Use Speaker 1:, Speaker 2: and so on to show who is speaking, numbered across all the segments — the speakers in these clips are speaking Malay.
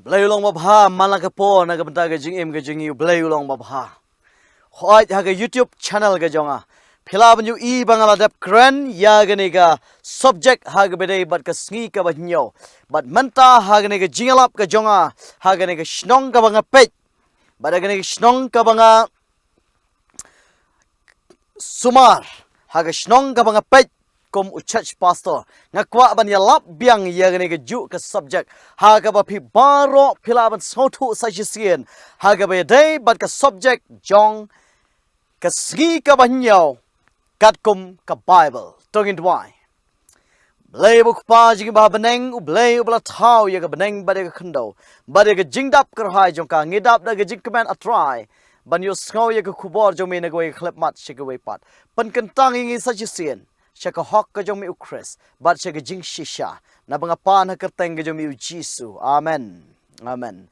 Speaker 1: Blayulong mabha malakapo nagabanta ga jing im ga jing yu blayulong mabha. Hoy ha ga YouTube channel ga jonga. Phila banyu I bangala dep kren ya ga ne ga subject ha ga bedai bat ka sngi ka banyo. Bat manta ha ga ne ga jingalap ga jonga ha ga ne ga shnong ka banga pet. Bat ga ne ga shnong ka banga sumar ha ga shnong ka banga pet. Kum church pastor ngakwa ban ya lap biang ya gane ga ju ka subject ha ga ba phi baro phila ban sotu sa jisien ha ga ba dai bat ka subject jong ka sgi ka ban yaw kat kum ka bible tongin dwai blay buk pa jing ba baneng u blay u bla thau ya ga baneng ba de ga khando ba de ga jingdap kar hai jong ka ngidap da ga jing command a try ban yo sngau ya ga khubor jong me na ga khlep mat shi ga we pat pan kan tang ngi sa jisien Shaka hok ka jong mi ukris, but shaka jing shisha, na banga pan ha kerteng ka jong mi Jisu. Amen. Amen.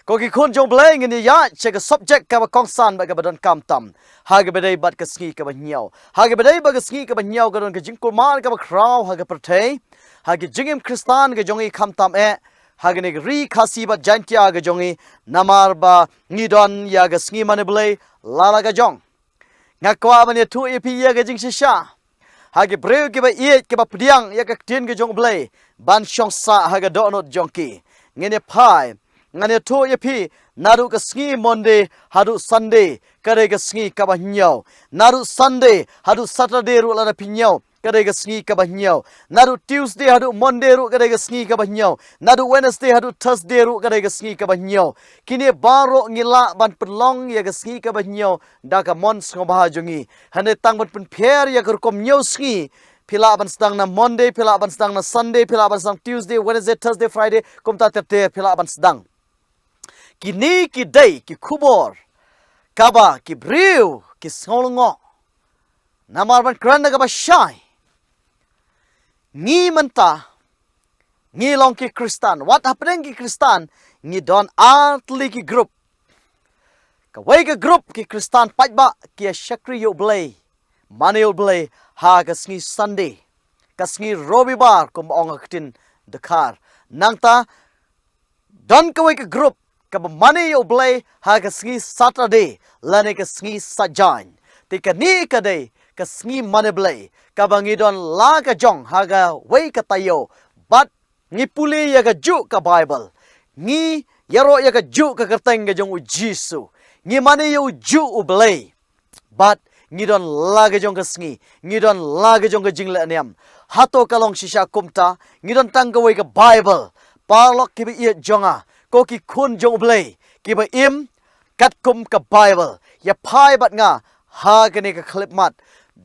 Speaker 1: Koki kun jong blaying in ya, shaka subject ka ba kong san ba ka ba don kam tam. Haga baday bat ka ski ka ba nyaw. Haga baday ba ka ski ka ba nyaw ka don ka jing kulman ka ba kraw haga pertay. Haga jingim kristan ka jong I kam tam haga nig ri kasi ba jantia ka jong I namar ba ngidon ya ka ski maniblay lala ka jong. Ngakwa ba niya tu ipi ya ka jing shisha. Hagi breu ke ba iet ke ba pdiang ya ka tin ke jong blay ban shong sa haga donot jongki ngene pai ngane to ye pi naru ka ski monday hadu sunday kare ka ski ka ba nyaw naru sunday hadu saturday ru la na pinyaw kare ka ski ka ba nyaw naru tuesday hadu monday ru kare ka ski ka ba nyaw naru wednesday hadu thursday ru kare ka ski ka ba nyaw kini baro ngila ban pelong ya ka ski ka ba nyaw da ka mon sng ba jongi hane tang ban pen pher ya ka kom nyaw ski pila ban sedang na monday pila ban sedang na sunday pila ban sedang tuesday wednesday thursday friday kom ta te pila ban sedang kini ki day ki kubor kaba ki breu ki solngo namar ban kran ka ba shai ngi menta ngi long ki kristan what happening ki kristan ngi don artli ki group ka wai ka group ki kristan pajba ki shakri yo blay manil blay ha ka sngi sunday ka sngi robibar kum ong aktin dakar nangta don ka wai ka group ka mani yo blay ha ka sngi saturday lane ka sngi sajan ti ka ni ka day ka sngi mani blay ka bangi don la ka jong ha ga wei ka tayo but ngi puli ya ka ju ka bible ngi yaro ya ka ju ka kerteng ka jong u jisu ngi mani yo ju u blay but ngi don la ka jong ka sngi ngi don la ka jong ka jingle aniam hato kalong shisha kumta ngi don tang ka wei ka bible parlok ki bi ye jonga ko ki kun jong blay ki ba im kat kum ka bible ya pai bat nga ha ka ne ka clip mat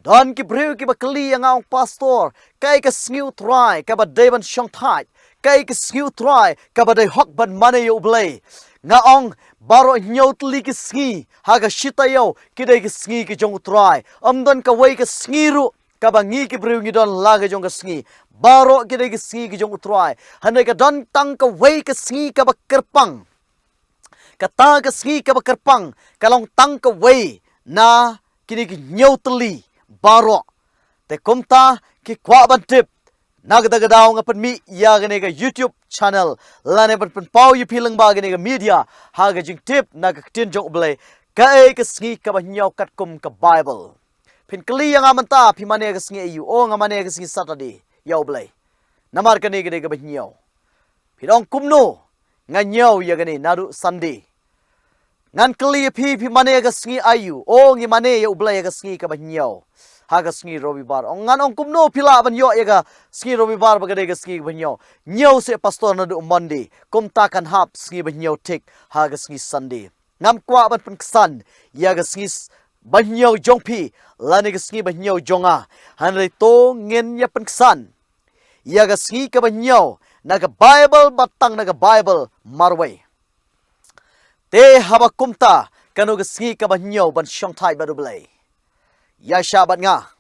Speaker 1: don ki breu ki ba kli nga ong pastor kai ka sniu try ka ba devan shong thai kai ka sniu try ka ba dai hok ban mane yo blay nga ong baro nyotli ki ski ha ka shitayo ki dai ki ski ki jong try don ka wei ka ski ru ka ba ngi ki breu ngi don la ga jong ka ski baro ki dai ki ski ki jong try hanai ka don tang ka wei ka ski ka ba kerpang kata ka ski ka ba kerpang kalong tang ka wei na kini ki nyotli baro te kumta ki kwa ban tip nagdagadaw nga pan mi ya gane ga YouTube channel lane pan pau yu pilang ba gane ga media ha ga jing tip nagtin jong blay ka ka sngi ka ba nyaw kat kum ka bible pin kli yang amanta pi mane ga sngi yu o nga mane ga sngi saturday yaw blay namar ka ne ga ba nyaw pidong kumno nga nyaw ya gane naru sunday ngan kli pi mane ga sngi ayu o ngi mane ya blay ga sngi ka ba nyaw haga sngi robibar ong ngan ong kumno pila ban yo yaga sngi robibar bagade ga sngi ban yo nyo se pastor na du monday kum ta kan hap sngi ban yo tik haga sngi sunday ngam kwa ban san yaga sngi ban yo jongpi lani ga sngi ban yo jonga hanre to ngin ya san yaga sngi ka ban yo naga bible batang naga bible marway te haba kumta kanu ga sngi ka ban yo ban shong thai ba du blay ya shabat nga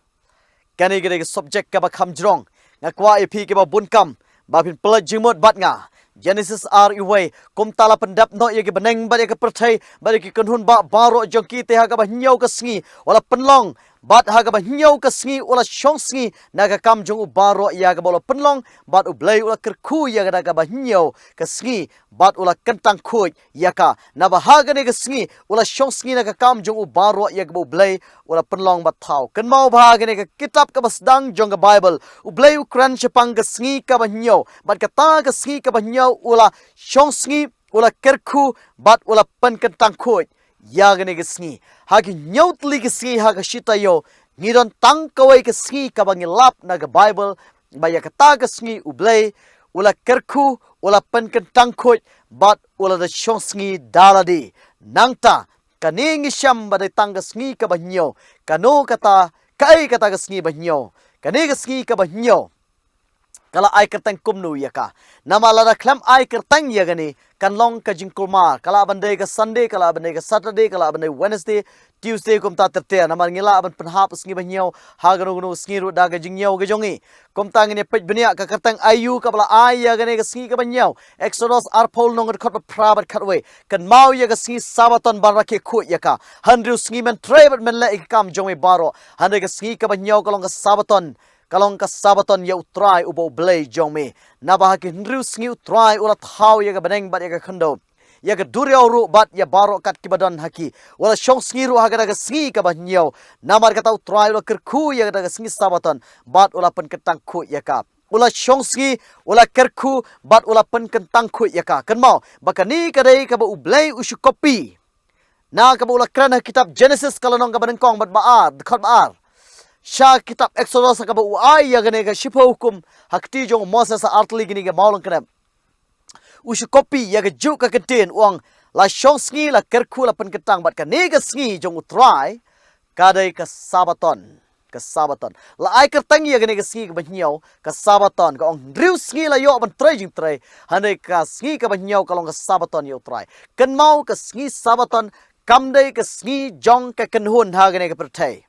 Speaker 1: kani gede subject ka ba kham jrong nga kwa ep ke ba bunkam ba pin pla jimot bat nga genesis r iwe kum tala pendap no ye ke beneng ba ye ke perthai ba ye ke kunhun ba baro jongki te ha ka ba nyau ka sngi wala penlong bat haga ba nyau ka sngi ula shong sngi naga kam jong ubaro ya ga bolo penlong bat ublei ula kerku ya ga ba nyau ka sngi bat ula kentang khoi ya ka na ba haga ne ka sngi ula shong sngi naga kam jong ubaro ya ga ublei ula penlong bat thau kan mau ba haga ne ka kitab ka basdang jong ga bible ublei ukran chepang ka sngi ka ba nyau bat ka ta ka sngi ka ba nyau ula shong sngi ula kerku bat ula pen kentang khoi ya ga ne ka sngi hagi nyautli ke si haga shita yo ngidon tang kawai ke si ka bangi lap na ga bible baya kata ke sngi ublei ula kerku ula penken tangkot bat ula da shong sngi daladi nangta kaningi sham badai tang ke sngi ka banyo kano kata kai kata ke sngi banyo kani ke sngi ka banyo kala ai kertang kumnu ya ka nama lara klam ai kertang ya gani kan long ka jingkulma kala bandai ka sunday kala bandai ka saturday kala bandai wednesday tuesday kum ta terte nama ngila ban penhap sngi banyo hagano gunu sngi ru da ga jingyo ga jongi kum ta ngine pej benia ka kertang ayu ka bala ai ya gani ka sngi ka banyo exodus arpol nong khot prabat khatwe kan mau ya ga sngi sabaton barake khu ya ka handru sngi men trebat men la ikam jongi baro handai ka sngi ka banyo ka long ka sabaton kalong ka sabaton ya utrai ubo blay jome na bahagi nru sngi utrai ula thau ya ga beneng bat ya ga khando ya ga duryau ru bat ya baro kat kibadan haki wala shong sngi ru haga ga sngi ka banyo namar kata utrai ula kerku ya ga sngi sabaton bat ula pen ketang khu ya ka ula shong sngi ula kerku bat ula pen ketang khu ya ka kan mau bakani ka dei ka ba ublay ushu kopi na ka ba ula kran kitab genesis kalonong ka beneng kong bat baar khot baar Sha kitab Exodus ka ba uai ya gane ga shipa hukum hakti jong Moses sa artli gini ga maulong kana usu kopi ya ga ju ka keten uang la shong sngi la kerku la pen ketang bat ka ne ga sngi jong utrai ka dai ka sabaton la ai kertang ya gane ga sngi ka banyo ka sabaton ka ong driu sngi la yo ban trai jing trai hane ka sngi ka banyo ka long ka sabaton yo trai kan mau ka sngi sabaton kam dai ka sngi jong ka kenhun ha gane ga pertai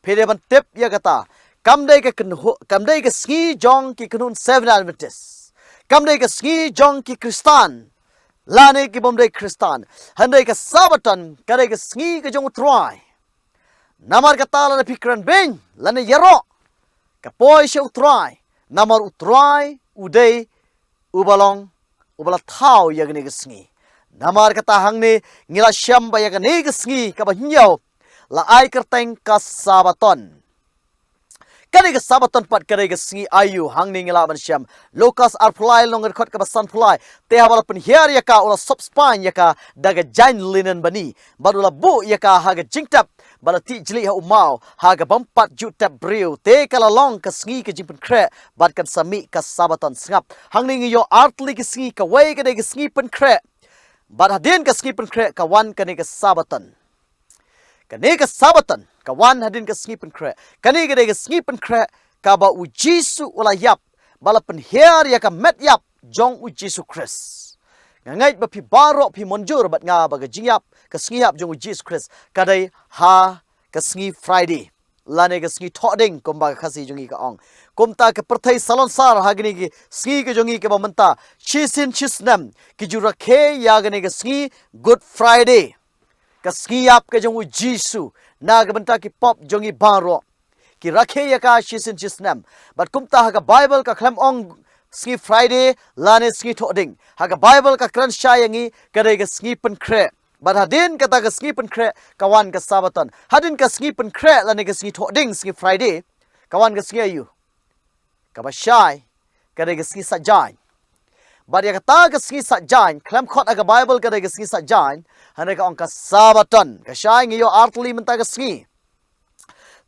Speaker 1: Pede ban tip ya kata kamdai ke ski jong ki kunun 7 Adventist kamdai ke ski jong ki Kristan lane ki bomdai Kristan handai ke sabaton kadai ke ski ke jong utrai namar kata lana pikran ben lana yero ka poi she utrai namar utrai udai ubalong ubala thau ya gni ke ski namar kata hangne ngila syam ba ya gni ke ski ka ba nyau la ai kerteng ka sabaton kani ka sabaton pat kare ka sngi ayu hangni ngila ban syam lokas arplai longer khot ka basan plai te habala pen hiar ya ka ula sop span ya ka daga jain linen bani badula bu ya ka haga jingtap bala ti jli ha umau haga bampat jutap briu te kala long ka sngi ka jimpen kre bad kan sami ka sabaton sngap hangni yo artli ka sngi ka wei ka de ka sngi pen kre bad hadin ka sngi pen kre ka wan kani ka sabaton kani ka sabaton ka wan hadin ka snipen kre kani ka snipen kre ka ba u jisu ula yap bala pen her ya ka met yap jong u jisu kris ngai ba pi baro pi monjur bat nga ba ga jingyap ka sngiap jong u jisu kris kadai ha ka sngi friday lane ka sngi thoding komba ka khasi jongi ka ong komta ka perthai salon sar hagni ki sngi ka jongi ka ba manta chisin chisnam ki jura khe ya gani ka sngi good friday ka skiap ka jong jisu na ga banta ki pop jongi baro ki rakhe ya ka shisin chisnam but kumta ha ka bible ka khlam ong ski friday lane ski thoding ha ka bible ka kran shayangi ka re ga ski pen kre but hadin ka ta ka ski pen kre ka wan ka sabaton hadin ka ski pen kre lane ka ski thoding ski friday ka wan ka ski ayu ka ba shai ka re ga ski sajai but ya kata ka ski sajai khlam khot ka bible ka re ga ski sajai hane ka ong ka sabaton ka shai ngi yo artli menta ka ski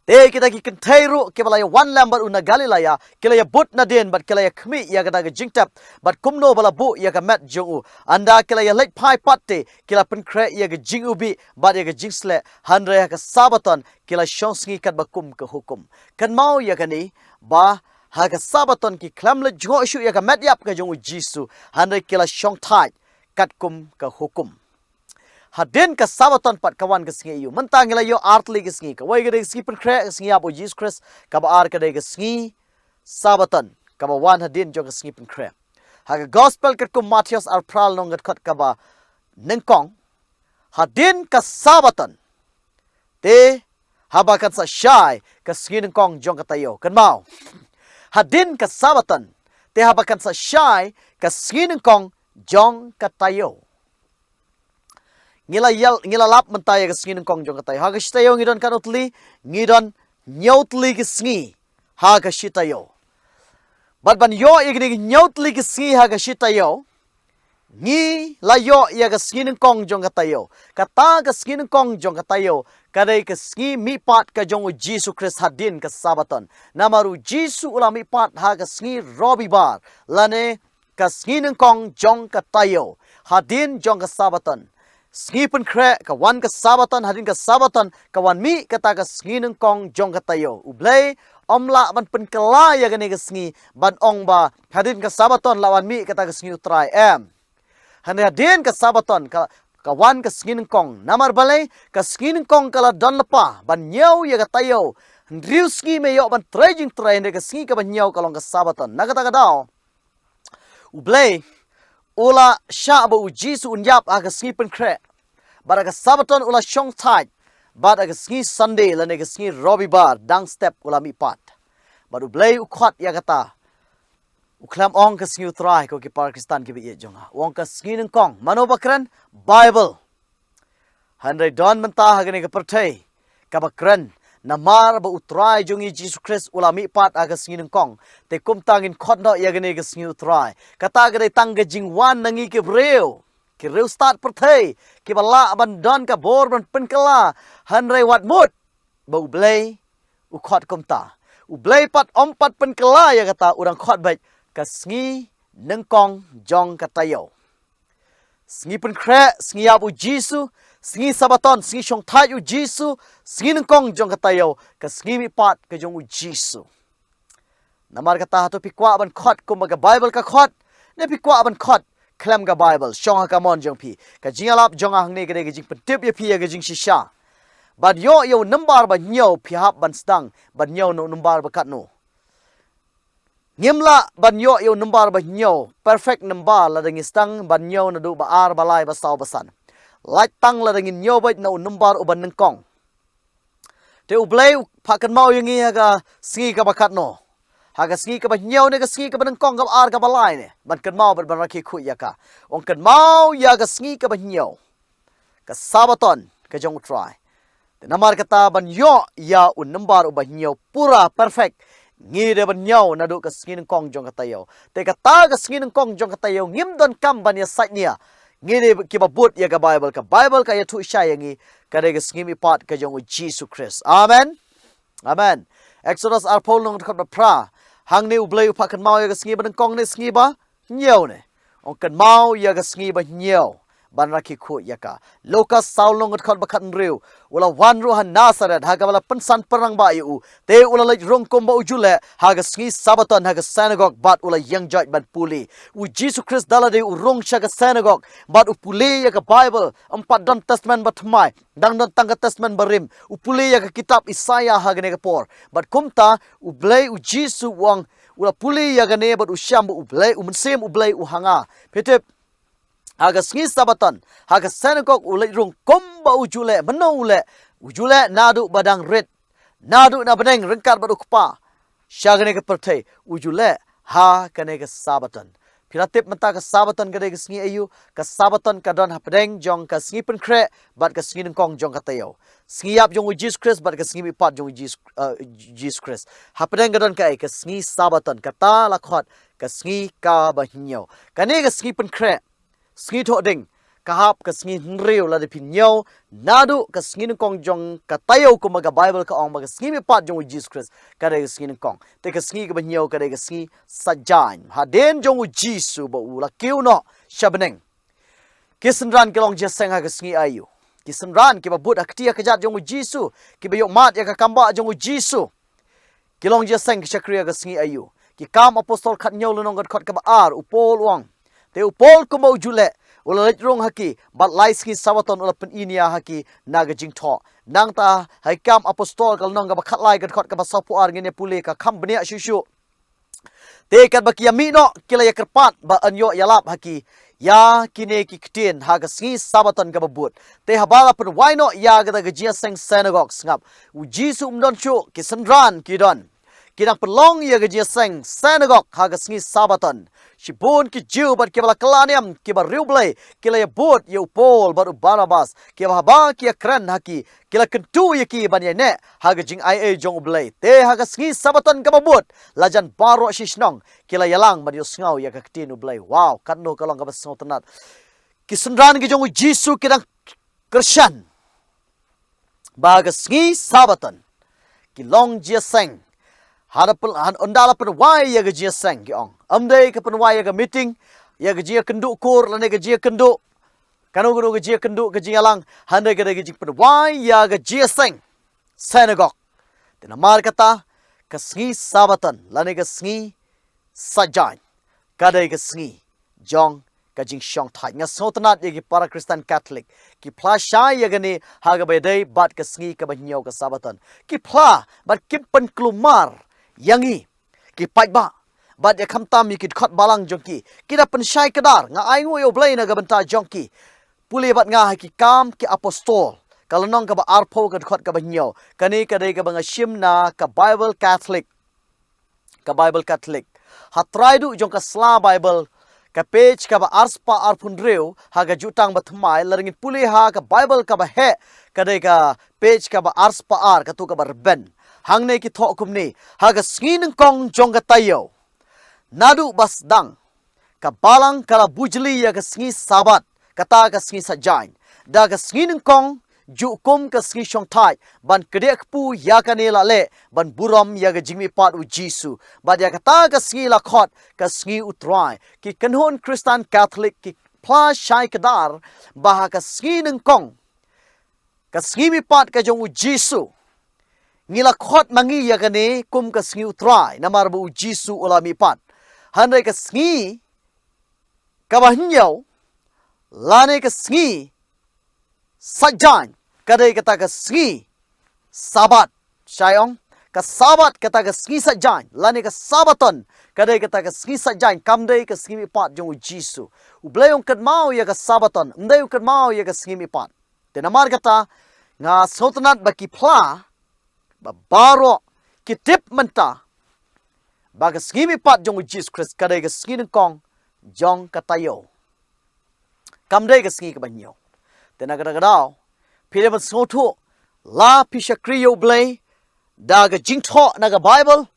Speaker 1: te kita ki kenthairu ke balaya one lamber una galilaya kelaya but na den but kelaya khmi ya ka ga jingtap but kumno bala bu ya ka mat jongu anda kelaya late pai patte kela pen kre ya ga jingu bi but ya ga jingsle handre ya ka sabaton kela shonsngi kat ba kum ka hukum kan mau ya ka ni ba ha ka sabaton ki klamle jo shu ya ka mat yap ka jongu jisu handre kela shong thai kat kum ka hukum hadin ka sabaton pat kawan ka sngi yu mentang la yo artli ka sngi ka wai ga sngi pen kre sngi ap o jesus christ ka ba ar ka de ka sngi sabaton ka ba wan hadin jo ka sngi pen kre ha ka gospel ka kum matthias ar pral nong gat khat ka ba nengkong hadin ka sabaton te habakan sa syai ka sngin kong jong katayo kan mau hadin ka sabatan te habakan sa syai ka sngin kong jong katayo ngilalap mentaya ka sngin kong jong katayo ha ka shitayo ngidon kanutli ngidon nyautli ka sngi ha ka shitayo ban yo igni nyautli ka sngi ha ka shitayo ngi layo ya ka sngin kong jong katayo kata ka sngin kong jong katayo kadai ka sngi mi pat ka jong Jesus Christ hadin ka sabaton namaru Jesus ula mi pat ha ka sngi robi bar lane ka sngin kong jong katayo hadin jong ka sabaton sngi pun kre ka wan ka sabaton hadin ka sabaton ka wan mi kata ka sngin kong jong katayo ublay omla ban pen kala ya gani ka sngi ban ong ba hadin ka sabaton lawan mi kata ka sngi utrai hadin ka sabaton kawan ka sngin kong namar balay ka sngin kong kala don lepa ban nyau ya katayo riu ski me yo ban trajing train ka sngin ka ban nyau kalong ka sabaton nagata daw ublay ula sha ba uji su unyap aga sngin pen kre bara ka sabaton ula shong tai bara ka sngin sunday la ne ka sngin robi bar dang step ula mi pat baru ublay ukhot ya kata uklam ong ka sngin utrai ko ki Pakistan ki bi jonga ong ka sngin kong mano bakran Bible handai don menta hagani ka perthai ka bakran namar ba utrai jongi Jesus Christ ulami pat aga sngin kong te kum tangin khot no yagani ka sngin utrai kata gade tang ga jingwan nangi ke breu ki reu start perthai ki bala ban don ka bor ban penkala handai wat mut ba ublay ukhot kumta ublay pat ompat penkala ya kata urang khot baik ka sngi nengkong jong katayo sngi pun kre sngi abu jisu sngi sabaton sngi shong thai u jisu sngi nengkong jong katayo ka sngi mi pat ka jong u jisu namar kata hatu pikwa ban khot kumaga bible ka khot ne pikwa ban khot klam ga bible shong ka mon jong pi ka jingalap jong ang ne gade jing pentip ya pi ya jing shisha bad yo number ba nyo pi hap ban stang ban nyo no number ba kat no ngimla banyo yo number ba nyo perfect number la ding stang banyo na du ba ar balai ba saw basan like tang la ding nyo ba no number uban neng kong te ublay phakan mau yangi ga sngi ka bakat no haga sngi ka ba nyo ne ga sngi ka ba neng kong ga ar ka balai ne ban kan mau ban rakhi khu ya ka ong kan mau ya ga sngi ka ba nyo ka sabaton ka jong try te namar kata banyo ya un number uban nyo pura perfect ngi de ban nyau na du ka sngin kong jong katayo te kata ka sngin kong jong katayo ngim don kam ban ya sait nia ngi de ki ba but ya ka bible ka ya thu sha yangi ka de ka sngim ipat ka jong Jesus Christ amen amen Exodus ar pol nong ka pra hang ne ublay pa kan mau ya ka sngi ban kong ne sngi ba nyau ne ong kan mau ya ka sngi ba nyau ban rakhi khu yaka Lukas saulong khot bakhat riu ula wan ru han Nazaret haga wala pensan perang ba yu te ula lej rong kom ba ujule haga sngi sabaton haga synagogue bat ula yang jaj ban puli u Jesus Christ dalade u rong shaga synagogue bat u puli yaka Bible empat don testament bat mai dang don tangga testament barim u puli yaka kitab Isaiah haga ne por bat kumta u blay u Jesus wang ula puli yaka ne bat u syam u blay u mensem u blay u hanga petep haga sngi sabaton haga synagogue ulai rung komba ujule menole ujule nadu badang red nadu na badang rengkar badu kpa shagane ke perthai ujule ha kane ke sabaton pilatip menta ke sabaton gade ke sngi ayu ke sabaton ka don hapdeng jong ka sngi pen kre bat ke sngi kong jong ka tayo sngi ap jong Jesus Christ bat ke sngi pat jong Jesus Christ hapdeng gadon ka ke sngi sabaton kata lakhot ke sngi ka bahnyo kane ke sngi pen kre sngi tho ding kahap ka sngi nriu la de pinyo nadu ka sngi kong jong ka tayo ko maga Bible ka ong maga sngi mi pat jong Jesus Christ ka de sngi kong te ka sngi ka banyo ka de sngi sajan haden jong Jesus ba ula kiu no shabneng kisenran kelong jeseng ha ka sngi ayu kisenran ki ba but aktia ka jat jong Jesus ki ba yo mat ya ka kamba jong Jesus kilong jeseng shakriya ka sngi ayu ki kam apostol khat nyaw lunong khot ka ba ar upol wang te upol ko mau jule ula rong haki bat lai ski sabaton ula pen inia haki naga jing tho nang ta hai kam apostol kal nong ga khat lai gat khot ka sapu ar ngene pule ka kham bnia shu te kat ba kiami no kila ya kerpat ba anyo yalap haki ya kine ki ktin ha ga sngi sabaton ka babut te habala pen why not ya ga ga jia seng synagogue ngap u jisu umdon chu ki sandran ki don kinang pelong ya ga jia seng synagogue ha ga sngi sabaton shibun ki jiu bat ki bala kalaniam ki ba riublay ki la bot yu pol bat barabas ki ba ba ki kran haki ki la kentu ya ki ban ya ne ha ga jing ai jong ublay te ha ga sngi sabaton ka babut lajan baro shishnong ki la yalang ban yu ngau ya ka ktin ublay wow kanno kalong ka basong tanat ki sandran ki jong jisu kinang Krishan ba ga sngi sabaton ki long jia seng Hadapun undala pen wai ya gajia seng ki ong. Amdai ke pen wai ya ga meeting ya gajia kenduk kur lane gajia kenduk. Kanu guru gajia kenduk gajia lang handai ga gajia pen wai ya gajia seng. Synagogue. Tena mar kata kasngi sabatan lane kasngi sajan. Kadai kasngi jong kajing syong thai nga sotanat ya ki para Kristen Catholic ki pla sha ya gani haga bedai bat kasngi ka banyo ka sabatan. Ki pla bat kimpen klumar yangi ki paiba bad ya khamtam mi kit khot balang jongki kida pen shai kadar nga ai ngo yo blai na ga banta jongki puli bat nga ki kam ki apostol kalonong ka ba arpo ka khot ka banyo kani ka dei ka banga shimna ka Bible Catholic hatrai du jong ka sla Bible ka page ka ba arspa arpun reu ha ga jutang ba thmai laringin puli ha ka Bible ka ba he ka dei ka page ka ba arspa ar ka tu ka ba ben hangne ki tho kumni haga sngin kong jonga tayo nadu basdang ka balang kala bujli ya ga sngi sabat kata ga sngi sajain da ga sngin kong ju kum ka sngi shong thai ban kedek pu ya ka ne la le ban buram ya ga jingmi pat u jisu ba ya kata ga sngi la khot ka sngi utrai ki kanhon Christian Catholic ki pla shai kadar ba ka sngin kong ka sngi mi pat ka jong u jisu ngila khot mangi ya gane kum ka sngi utrai namar bu jisu ulami pat handai ka sngi ka bahnyo lane ka sngi sajan kadai kata ka sngi sabat shayong ka sabat kata ka sngi sajan lane ka sabaton kadai kata ka sngi sajan kamdai ka sngi mi pat jong jisu ublayong kad mau ya ka sabaton ndai kad mau ya ka sngi mi pat tenamar kata nga sotanat baki pla babaro kitip menta baga skimi pat jong Jesus Christ kadai ga skin kong jong katayo kamdai ga ski ka banyo tena ga daw pile ban soto la pisha kriyo blay daga jingtho naga Bible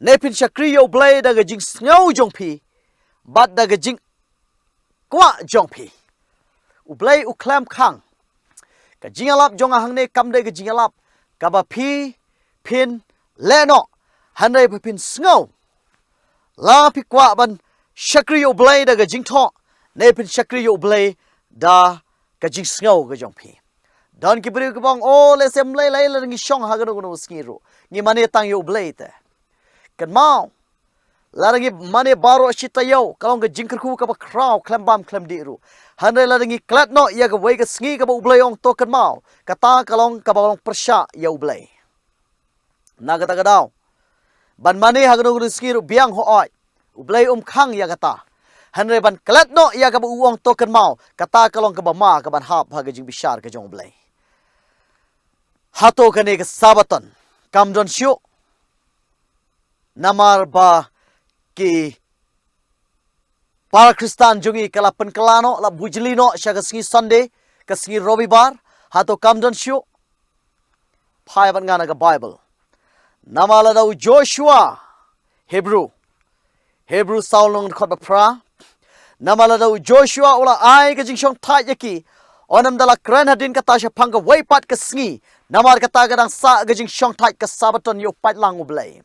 Speaker 1: ne pin shakriyo blay daga jing snow jong pi bat daga jing kwa jong pi ublay uklam khang ka jingalap jong ahang ne kamdai ga jingalap kaba pi pin leno handai pin snow la pi kwa ban shakriyo blay da ga jingtho ne pin shakriyo blay da ga jing snow ga jong pi don ki bri bang o le sem lay lay la ngi shong ha ga no skiro ngi mane tang yo blay te kan mau la ngi mane baro shita yo kalong ga jingkar ku ka ba kraw klambam klam di ru handai la ngi klat no ya ga wei ga sngi ga ba blay ong to kan mau kata kalong ka ba persha yo blay naga taga daw ban mani hagno skiru biang ho oi ublay khang ya kata hanre ban klat no ya ka uong token mau kata kalong ka ma ka ban hap ha jing bishar ka jong ublay hato kane ka sabaton kamdon shu namar ba ki para Kristan jongi kala pen kalano la bujlino sya ka singi Sunday ka singi Robibar hato kamdon shu phai ban ngana ka Bible namala daw Joshua Hebrew saulong khot pra namala daw Joshua ula ai ka jing shong thai yaki onam dala kran hadin ka ta sha phanga wai pat ka sngi namar ka ta gadang sa ka jing shong thai ka sabaton yo pat lang ublay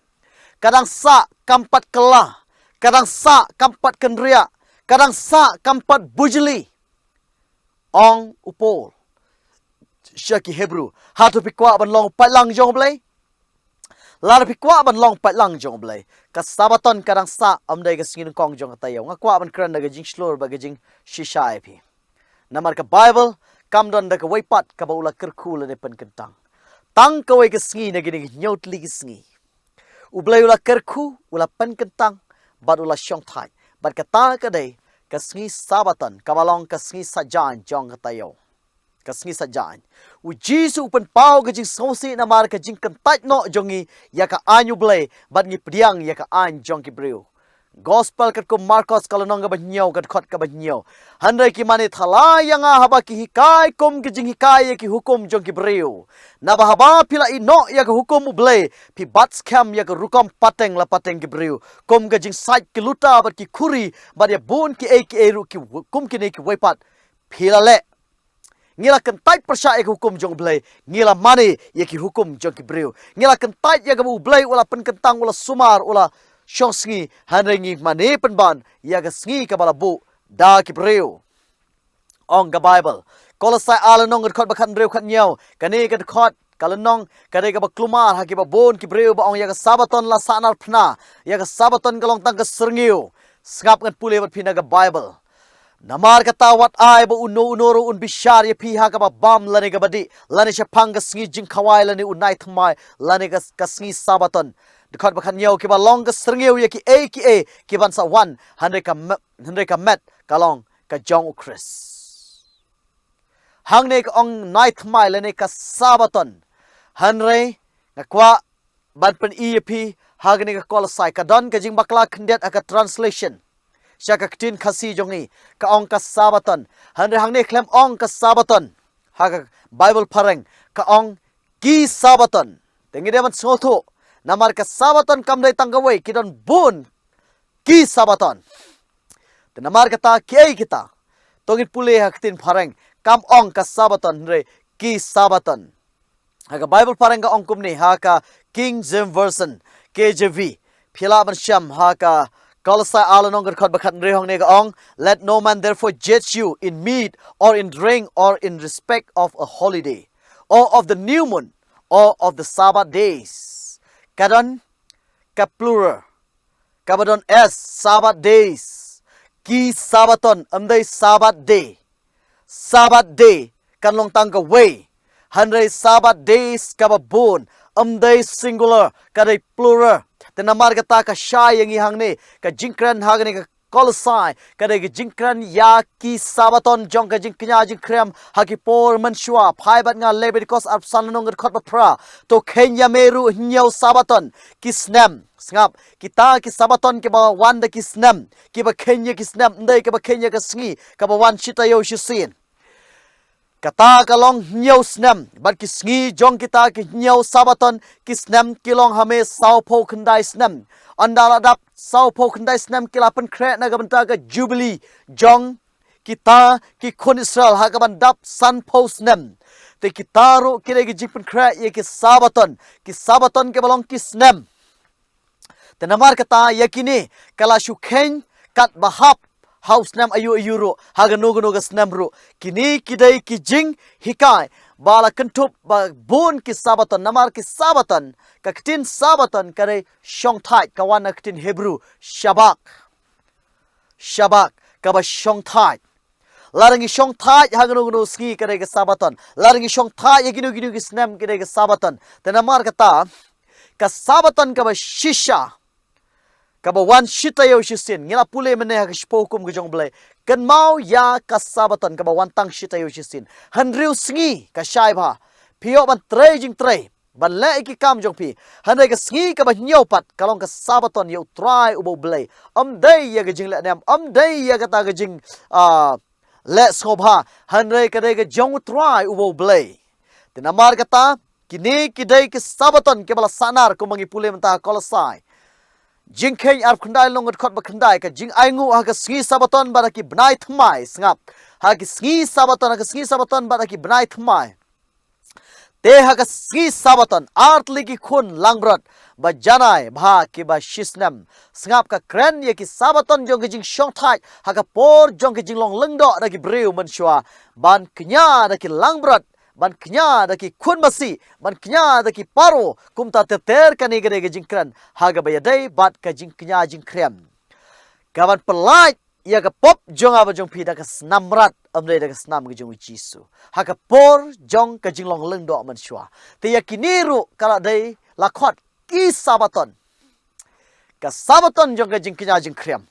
Speaker 1: kadang sa kampat kala kadang sa kampat kenria kadang sa kampat bujli ong upol syaki Hebrew hatu pikwa ban long pat lang jong ublay lar pikwa ban long pat lang jong blay ka sabaton kadang sa amdai ka singin kong jong tayo nga kwa ban kran daga jing slor ba jing shisha pi namar ka Bible kamdon daga way pat ka ba ula kerkula de pen kentang tang ka way ka singi na gini nyot li singi ublay ula kerku ula pen kentang bad ula syong thai bad ka ta ka day kasngi Sabaton kabalong kasngi sajan jong katayo kasngi sajan u Jisu pen pau ke jing sosi na mar ke jing kentat no jongi ya ka anyu blay bat ngi priang ya ka an jong ki breu Gospel kat ko Marcos kalonong ka banyaw kat khot ka banyaw handai ki mani thala yang haba ki hikai kom ki jing hikai ki hukum jong ki breu na bahaba pila ino ya ka hukum blay pi bat scam ya ka rukom pateng la pateng ki breu kom ka jing site ki luta bat ki khuri bat ya bun ki ru ki kum ki ne ki wepat pila le ngila kentai persya ek hukum jong blay ngila mani ya ki hukum jong ki breu ngila kentai ya ka bu blay ula pen kentang ula sumar ula Shosngi hanrengi mane penban yaga sngi kabala bu da ki breu ong ga Bible Kolosai alanong khot bakhan breu khat nyau kane ka khot kalanong kare ka baklumar ha ki ba bon ki breu ba ong yaga Sabaton la sanar phna yaga Sabaton kalong tang ka serngiu skap ngan pule bat phina ga Bible namar kata wat ai ba uno unoro un bishar ye phi ha ka ba bam lane ga badi lane shapang ga sngi jing khawai lane unai thmai lane ga sngi Sabaton dekat bakhan yau ki ba long ka srngeu ya ki ki ban sa wan handai ka met kalong ka jong ukris hang ne ka ong night mile ne ka Sabaton hanre nga kwa ban pen EP hag ne ka Kolosai ka don ka jing bakla khndet aka translation syaka ktin khasi jongi ka ong ka Sabaton hanre hang ne klem ong ka Sabaton hag Bible pareng ka ong ki Sabaton tengi de man sotho namar ka Sabaton kam dai tanggawai kidon bun ki Sabaton namar kata kiai kita tongit pule haktin pharang kam ong ka Sabaton re ki Sabaton ha Bible parang ka ong kumni ha ka King James Version KJV phila ban sham ha ka Kolosai alanong khot bakhat re hong ne ka ong let no man therefore judge you in meat or in drink or in respect of a holiday or of the new moon or of the Sabbath days kadon ka plural kabadon s Sabbath days ki Sabaton amdai Sabbath day kanlong tang ka way hanrei Sabbath days kababon amdai singular kadai plural tenamar kata ka shay yang ihang ne ka jingkran hagne ka Kolosai kadai ka jingkran ya ki Sabaton jong ka jingknya jingkrem haki por manshua phaibat nga Leviticus arpsanong khot pra to Kenya meru nyau Sabaton kisnem ngap kita ki Sabaton ke ba wan da kisnem ki ba Kenya kisnem ndai ke ba Kenya ka sngi ka ba wan chitayo shisin kata kalong nyau snem bat ki sngi jong kita ki nyau Sabaton kisnem kilong hame sao pho khandai snem andala dap sao pho khandai snem kilapan kre na ga banta ka jubilee jong kita ki khon Israel ha ka ban dap san pho snem te kitaro kire ki jipen kre ye ki Sabaton ke balong ki snem te namar kata yakini kala shukhen kat bahap house nam ayu ro haga nogo snem ro kini kidai ki jing hikai bala kentup ba bon ki Sabaton namar ki Sabaton ka ktin Sabaton kare shong thai kawan ktin Hebrew shabak ka ba shong thai larangi shong thai haga nogo ski kare ka Sabaton larangi shong thai yaginu ki snem kare ka Sabaton te namar kata ka Sabaton ka ba shisha kaba wan shita yo shisin ngila pule mene ha spokum gejong blai kan mau ya ka Sabaton kaba wan tang shita yo shisin hanriu sngi ka shai ba pio ban tre jing tre ban le ki kam jong pi hanai ka sngi ka ba nyau pat kalong ka Sabaton yo try ubo blai dai ya gejing le nam dai ya ka ta gejing le skobha hanai ka dai ka jong try ubo blai tenamar kata kini kidai ki Sabaton ke bala sanar ko mangi pule menta Kolosai jing khen ar khandai longot khot ba khandai ka jing aingu ha ka sngi Sabaton ba ki bnai thmai ngap ha ki sngi Sabaton ba ki bnai thmai te ha ka sngi Sabaton artli ki khun langrot ba janai bha ki ba shisnam ngap ka kren ye ki Sabaton jong ki jing shong thai ha ka por jong ki jing long lengdo da ki breu man shwa ban knya da ki langbrot ban knya da ki khun masi ban knya da ki paro kumta ter kani gere ge jingkran haga bayadai bat ka jing knya jing krem kawan pelai ya ka pop jong aba jong pida ka snamrat amre da ka snam ge jong Jisu haga por jong ka jing long leng do man shwa te yakiniru kala dai lakhot ki Sabaton ka Sabaton jong ka jing knya jing krem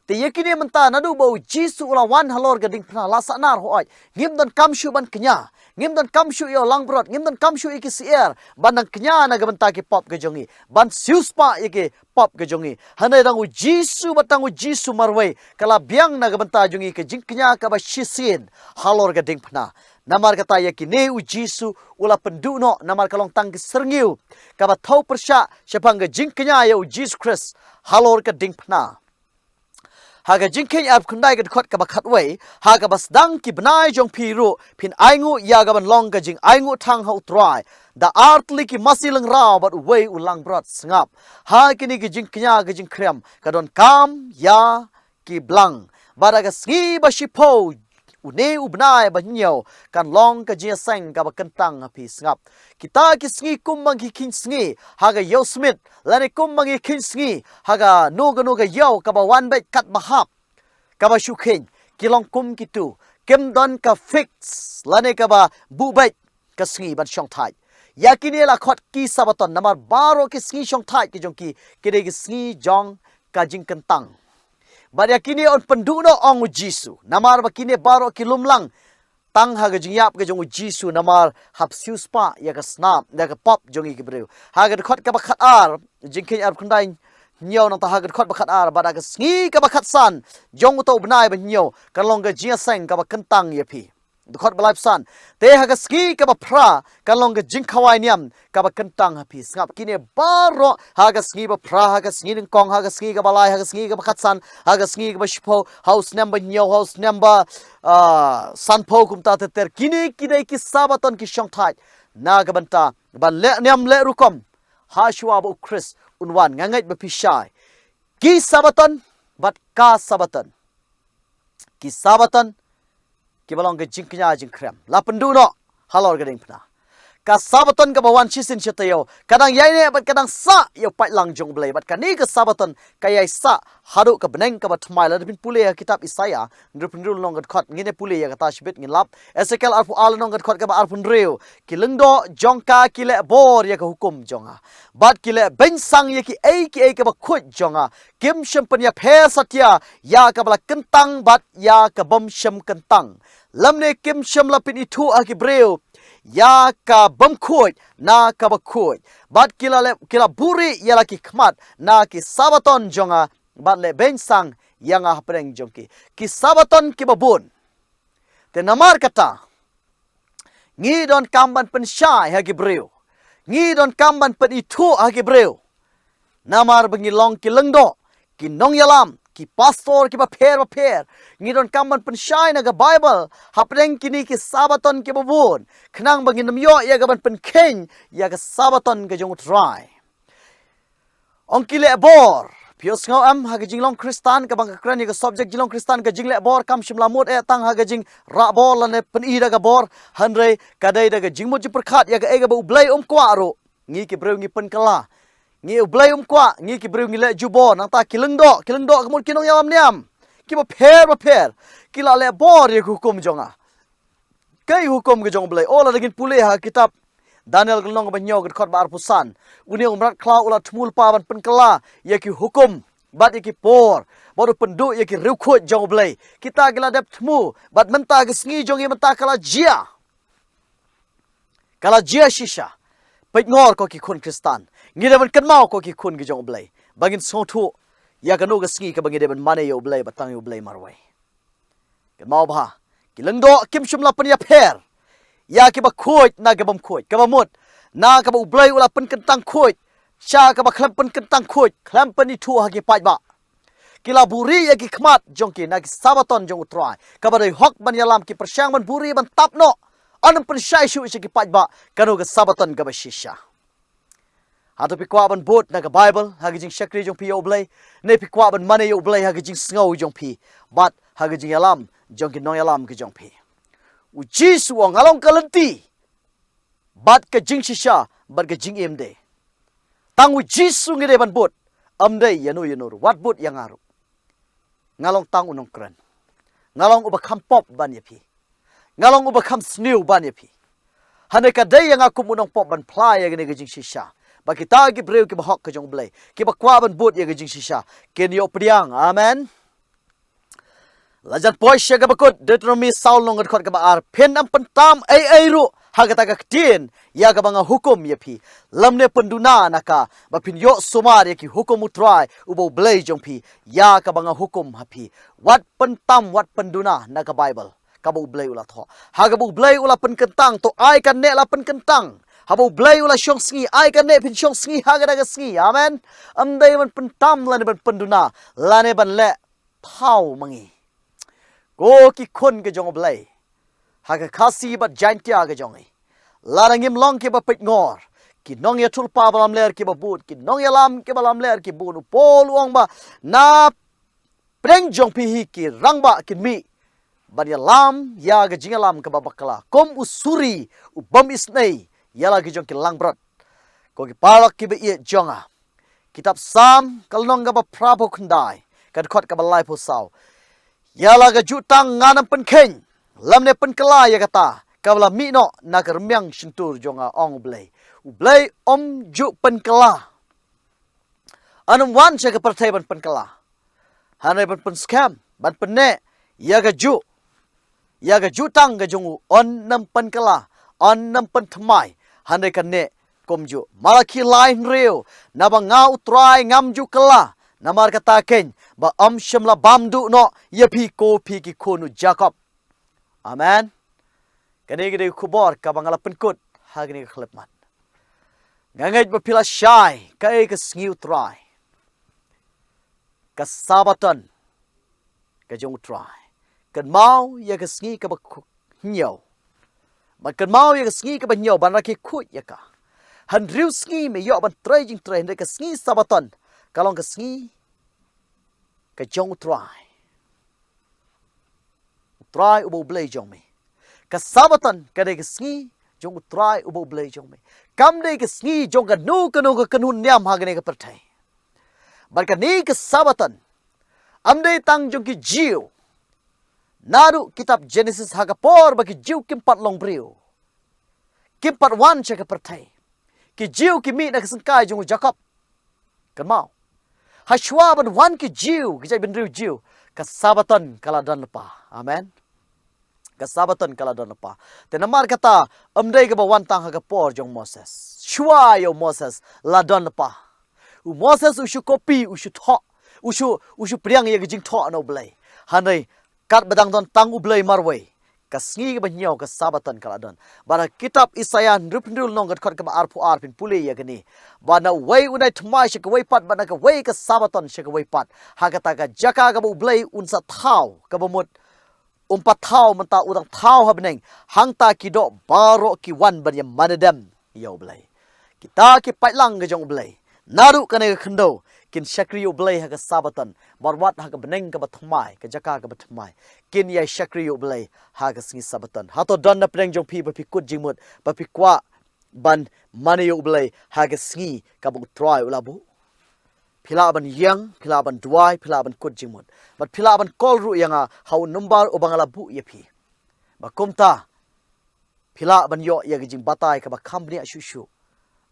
Speaker 1: te yakini menta nadu bau Jisu ula wan halor gading pna lasanar hoai ngim don kamshu ban kenya ngim don kamshu yo langbrot ngim don kamshu iki sier bandang kenya na gabenta ki pop gajongi ban siuspa iki pop gajongi hanai dangu Jisu batangu Jisu marwai kala biang na gabenta jongi ke jing kenya ka ba shisin halor gading pna namar kata yakini u Jisu ula penduno namar kalong tang serngil ka ba thau persha sepang ga jing kenya yo Jesus Christ halor gading pna haga jingking ap kundai ga khot ka ba khatwei haga bas dang ki bnai jong phiru phin aingu ya ga ban long ga jing aingu thang hau trai da artli ki masilang raw but wei ulang brat sngap ha kini gi jing knya ga jing krem ka don kam ya ki blang baraga sgi ba shipo une ubnai ba nyo kan long ka jia sang ka ba kentang api sngap kita ki sngi kumbang ki king sngi haga yo smith lane kumbang ki king sngi haga noga yo ka ba wan bet kat mahap ka ba shukhin kilong kum ki tu kem don ka fix lane ka ba bu bet ka sngi ban shong thai yakini la khot ki sabaton namar baro ki sngi shong thai ki jong ki kide ki sngi jong ka jing kentang Baria kini on penduno ong Jisu namar bakini baro kilumlang tang haga jingyap ke jong Jisu namar hapsius pa ya ka snap ya ka pop jongi ke breu haga khot ka bakhat ar jingkin ar khundai nyaw nang ta haga khot bakhat ar bada ka sngi ka bakhat san jong to bnai ba nyaw ka long ga jia sang ka ba kentang ya pi khot balai san te haga ski ka ba phra ka long ga jing khawai niam ka ba kentang ha pi ngap kini baro haga ski ba phra haga ski ning kong haga ski ka balai haga ski ka bakhat san haga ski ka ba shpo house number nyaw house number san pho kum ta ter kini kidai ki sabaton ki shong thai na ga banta ban le niam le rukom ha shwa ba Chris unwan ngangai ba pi shai ki sabaton bat ka sabaton ki sabaton kibalong ke jingknya jingkrem la penduno halor gading pna ka sabaton ka bawan chisin chetayo kadang yaine bat kadang sa yo pai lang jong blai bat kani ka sabaton kayai sa haru ka beneng ka bat mai la bin pule kitab Isaya ndrupndrul long gat khot ngine pule ya kata shibit ngilap esekel arfu al long gat khot ka ba arfun reu kilengdo jongka kile bor ya ka hukum jonga bat kile bensang ya ki ai ka ba khut jonga kim shempan ya phe satya ya ka bala kentang bat ya ka bom shem kentang lamne kim shem lapin itu aki breu ya ka bom khut na ka ba khut bat kila buri ya la ki khmat na ki sabaton jonga bat le bensang yang ah preng jongki ki sabaton ki babun te namar kata ngi don kamban pen shai ha ki breu ngi don kamban pen itu ha ki breu namar bengi long ki lengdo ki nong yalam ki pastor ki ba pher ngi don kamban pen shai na ga bible hapreng kini ki sabaton ki babun khnang bengi namyo ya ga ban pen ken ya ga sabaton ga jong try ong ki le bor pios ngau am ha ga jinglong kristan ka bang kran ga subject jinglong kristan ga jingle bor kam shimla mut e tang ha ga jing ra bor la ne pen i da ga bor hanre kadai da ga jingmut ji perkhat ya ga e ga bu blai kwa ro ngi ki breu ngi pen kala ngi blai kwa ngi ki breu ngi le jubo nang ta kilengdo kemut kinong yam niam ki ba pher kila le bor ye hukum jonga kai hukum ga jong blai ola dagin pule ha kitab Daniel gelong ba nyaw gat khot ba arpusan uni umrat kla ula thmul pa ban pen kala ye ki hukum bat ye ki por bodu pendu ye ki rukhot jong blai kita gila dap thmu bat menta ga sngi jong ye menta kala jia shisha pet ngor ko ki khun kristan ngi de ban kan mau ko ki khun gi jong blai bagin so thu ya ga no ga sngi ka bangi de ban mane yo blai batang yo blai marwai kan mau ba ki lengdo kim shumla pen ya pher ya ke ba khoi na ke bam khoi ka ba mut na ka ba ublai ula pen kentang khoi cha ka ba khlam pen kentang khoi khlam pen ni thu ha ke pai ba kila buri ya ki khmat jong ki na ki sabaton jong utrai ka ba dei hok ban yalam ki persyang ban buri ban tapno an pen shai shu ki pai ba kanu ga sabaton ga ba shisha hatu pi kwa ban bot na ka bible ha gi jing shakri jong pi oblai ne pi kwa ban mane oblai ha gi jing sngo jong pi bat ha gi jing yalam jong ki no yalam ki jong pi Jisu ang along kalenti bat ka jing shisha bat ka jing emde tang Jisu ngide ban bot amde yanu wat bot yang aru ngalong tang unong kran ngalong uba kham pop ban yapi ngalong uba kham snew ban yapi hane ka day yang aku unong pop ban play ya gine ka jing shisha ba kita gi breu ki ba hok ka jong blai ki ba kwa ban bot ya ka jing shisha ken yo priang amen Lajan poi shaga bakut Deuteronomy Saul long khot ka ba ar phen am pentam ai ru hagata ka tin ya ka banga hukum ya phi lamne penduna naka ba phin yo sumar ya ki hukum utrai ubo blai jong phi ya ka banga hukum ha phi wat pentam wat penduna naka Bible ka bu blai ula tho haga bu blai ula pen kentang to ai kan ne la pen kentang habu blai ula shong sngi ai kan ne phin shong sngi haga daga sngi amen am dai man pentam la ne ban penduna la ne ban le thau mangi go ki khun ke jong blai haga khasi bat jantia ke jong ai larangim long ke ba pit ngor ki nong ya thul pa balam ler ki ba but ki nong ya lam ke balam ler ki bu nu pol uang ba na preng jong pi hi ki rang ba ki mi ban ya lam ya ga jingalam ke ba bakala kom usuri u bam isnei ya la ki jong ki lang brot ko ki palak ki ba ye jonga kitab sam kalnong ga ba prabo khandai kad khot ka ba lai po saw yala ga jutang nganam pen khen lamne pen kala ya kata kabla mi no nagar myang shintur jonga ong blai ju pen kala anum wan che ka parthai ban pen kala hanai ban pen scam ban pen ne ya ga jutang ga jongu on nam pen kala on nam pen thmai hanai kan ne komju malaki line reo nabang ngau try ngam ju kala namar kata ken ba am shamla bamdu no yapi ko pi ki khonu Jacob amen kani gede khubor ka bangala penkut hagni khlapman ngangai ba pila shai kai ka sniu try ka sabaton ka jong try kan mau ya ka sni ka ba nyo ba kan mau ya ka sni ka ba nyo ban ra ki khut ya ka han riu sni me yo ban trai jing trai ka sni sabaton kalong ka sni ka jong try ubo blai jong me ka sabatan ka de ka sni jong try ubo blai jong me kam de ka sni jong ka nu ka kanun nyam ha gane ka perthai bar ka ni ka sabatan am de tang jong ki jiu naru kitab Genesis ha ka por ba ki jiu kim pat long briu kim pat wan che ka perthai ki jiu ki mi na ka sangkai jong Jacob kan mau Hashwa ban wan ki jiu ki jai ben riu jiu ka sabaton kala don pa amen ka sabaton kala don pa te namar kata amdai ka ba wan tang ha ka por jong Moses shwa yo Moses la don pa u Moses u shu copy u shu tho u shu priang ye jing tho no blai hanai kat badang don tang u blai marwei ka sngi ba nyaw ka sabaton kala don bara kitab Isaiah rupndul nong khot ka ar pin pule ye gani bana wei unai thmai she ka wei pat bana ka wei ka sabaton she ka wei pat ha ka ta ka jaka ka bu blai unsa thau ka bamut umpat thau manta udang thau habneng hangta ki do baro ki wan ban yam manadam yo blai kita ki paitlang ga jong blai naru ka ne khndo kin shakri yo blai ha ka sabaton marwat ha ka beneng ka bathmai ka jaka ka bathmai kin ya shakri yo blai ha ka singi sabaton ha to don na preng jong pi ba pi kut jingmut ba pi kwa ban mani yo blai ha ka singi ka bu try ulabu phila ban yang phila ban duai phila ban kut jingmut but phila ban kol ru yanga hau number obangala bu ye phi ba kumta phila ban yo ya jing batai ka ba khambni ashu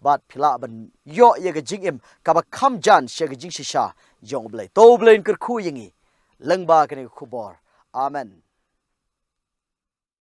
Speaker 1: bat phila ban yo ye ga jing im ka ba kham jan she ga jing shisha jong blai to blai ker khu yingi lengba ka ne khu bor amen